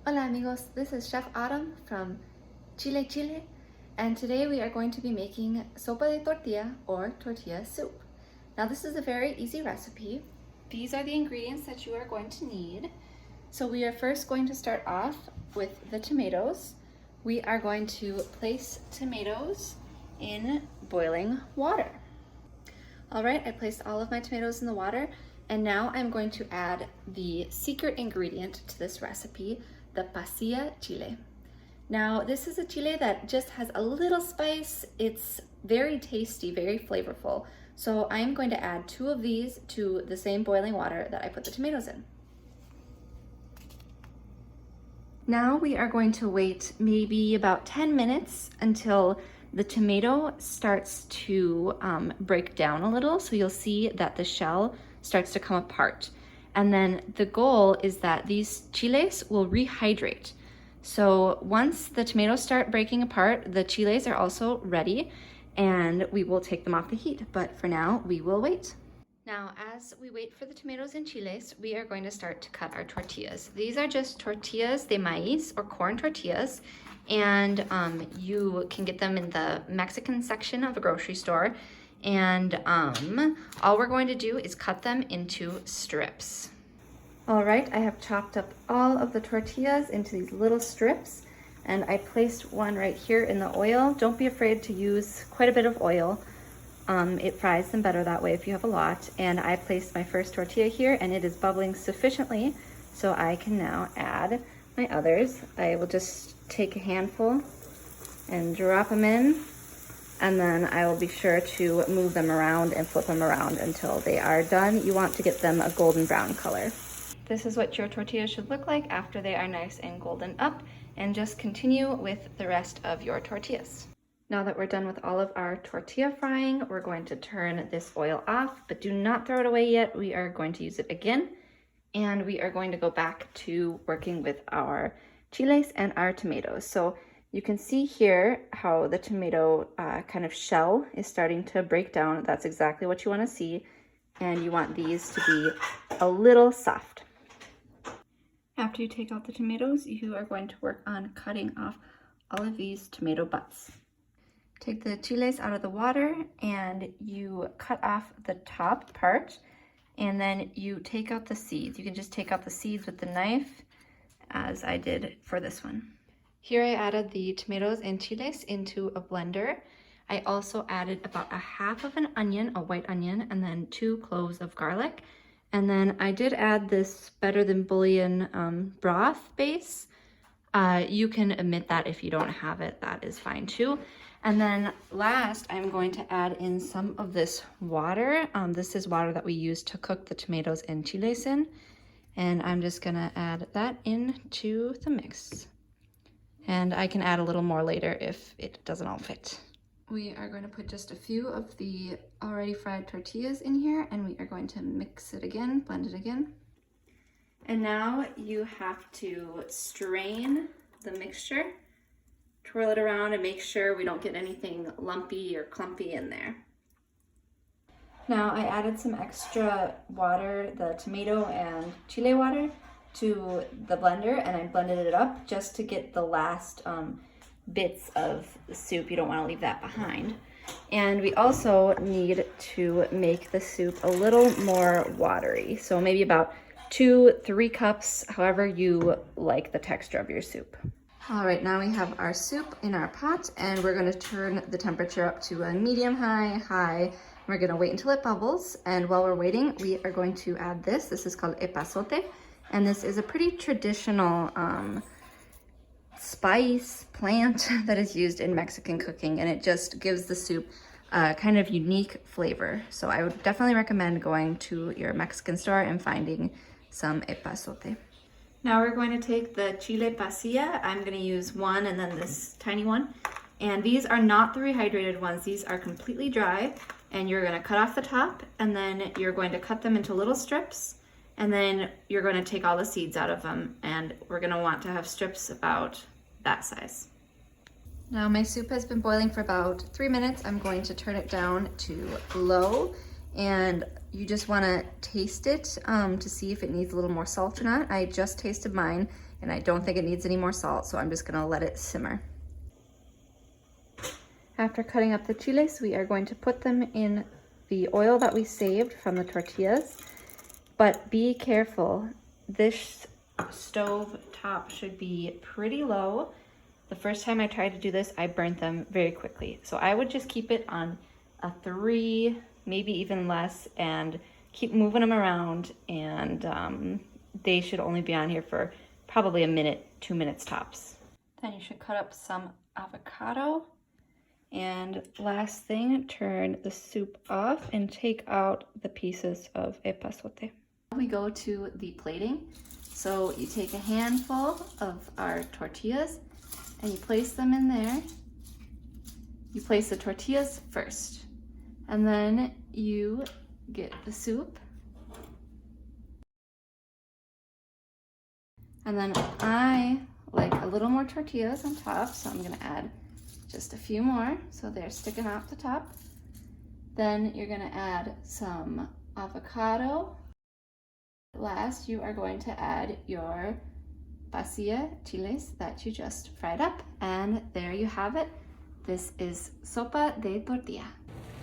Hola amigos, this is Chef Adam from Chile, Chile, and today we are going to be making sopa de tortilla or tortilla soup. Now this is a very easy recipe. These are the ingredients that you are going to need. So we are first going to start off with the tomatoes. We are going to place tomatoes in boiling water. All right, I placed all of my tomatoes in the water, and now I'm going to add the secret ingredient to this recipe, the pasilla chile. Now, this is a chile that just has a little spice. It's very tasty, very flavorful. So I'm going to add 2 of these to the same boiling water that I put the tomatoes in. Now we are going to wait maybe about 10 minutes until the tomato starts to break down a little. So you'll see that the shell starts to come apart. And then the goal is that these chiles will rehydrate. So once the tomatoes start breaking apart, the chiles are also ready and we will take them off the heat. But for now, we will wait. Now, as we wait for the tomatoes and chiles, we are going to start to cut our tortillas. These are just tortillas de maíz or corn tortillas. And you can get them in the Mexican section of a grocery store. And all we're going to do is cut them into strips. All right, I have chopped up all of the tortillas into these little strips, and I placed one right here in the oil. Don't be afraid to use quite a bit of oil. It fries them better that way if you have a lot. And I placed my first tortilla here, and it is bubbling sufficiently so I can now add my others. I will just take a handful and drop them in, and then I will be sure to move them around and flip them around until they are done. You want to get them a golden brown color. This is what your tortillas should look like after they are nice and golden up, and just continue with the rest of your tortillas. Now that we're done with all of our tortilla frying, we're going to turn this oil off, but do not throw it away yet. We are going to use it again, and we are going to go back to working with our chiles and our tomatoes. So you can see here how the tomato kind of shell is starting to break down. That's exactly what you want to see, and you want these to be a little soft. After you take out the tomatoes, you are going to work on cutting off all of these tomato butts. Take the chiles out of the water and you cut off the top part, and then you take out the seeds. You can just take out the seeds with the knife, as I did for this one. Here I added the tomatoes and chiles into a blender. I also added about 1/2 of an onion, a white onion, and then 2 cloves of garlic. And then I did add this better than bouillon broth base. You can omit that if you don't have it, that is fine too. And then last, I'm going to add in some of this water. This is water that we use to cook the tomatoes and chiles in. And I'm just gonna add that into the mix. And I can add a little more later if it doesn't all fit. We are going to put just a few of the already fried tortillas in here, and we are going to mix it again, blend it again. And now you have to strain the mixture, twirl it around, and make sure we don't get anything lumpy or clumpy in there. Now I added some extra water, the tomato and chile water, to the blender, and I blended it up just to get the last bits of the soup. You don't want to leave that behind. And we also need to make the soup a little more watery. So maybe about 2-3 cups, however you like the texture of your soup. All right, now we have our soup in our pot, and we're going to turn the temperature up to a medium high. We're going to wait until it bubbles, and while we're waiting, we are going to add this. This is called epazote, and this is a pretty traditional spice plant that is used in Mexican cooking, and it just gives the soup a kind of unique flavor. So I would definitely recommend going to your Mexican store and finding some epazote. Now we're going to take the chile pasilla. I'm going to use one and then this tiny one. And these are not the rehydrated ones. These are completely dry. And you're going to cut off the top, and then you're going to cut them into little strips. And then you're going to take all the seeds out of them. And we're going to want to have strips about that size. Now my soup has been boiling for about 3 minutes. I'm going to turn it down to low, and you just want to taste it to see if it needs a little more salt or not. I just tasted mine. and I don't think it needs any more salt, so I'm just gonna let it simmer. After cutting up the chiles, we are going to put them in the oil that we saved from the tortillas. But be careful, this stove top should be pretty low. The first time I tried to do this, I burnt them very quickly. So I would just keep it on a 3, maybe even less, and keep moving them around, and they should only be on here for probably a minute, 2 minutes tops. Then you should cut up some avocado. And last thing, turn the soup off and take out the pieces of epazote. We go to the plating. So you take a handful of our tortillas and you place them in there. You place the tortillas first, and then you get the soup. And then I like a little more tortillas on top, so I'm gonna add just a few more so they're sticking off the top. Then you're gonna add some avocado. Last, you are going to add your pasilla chiles that you just fried up. And there you have it. This is sopa de tortilla.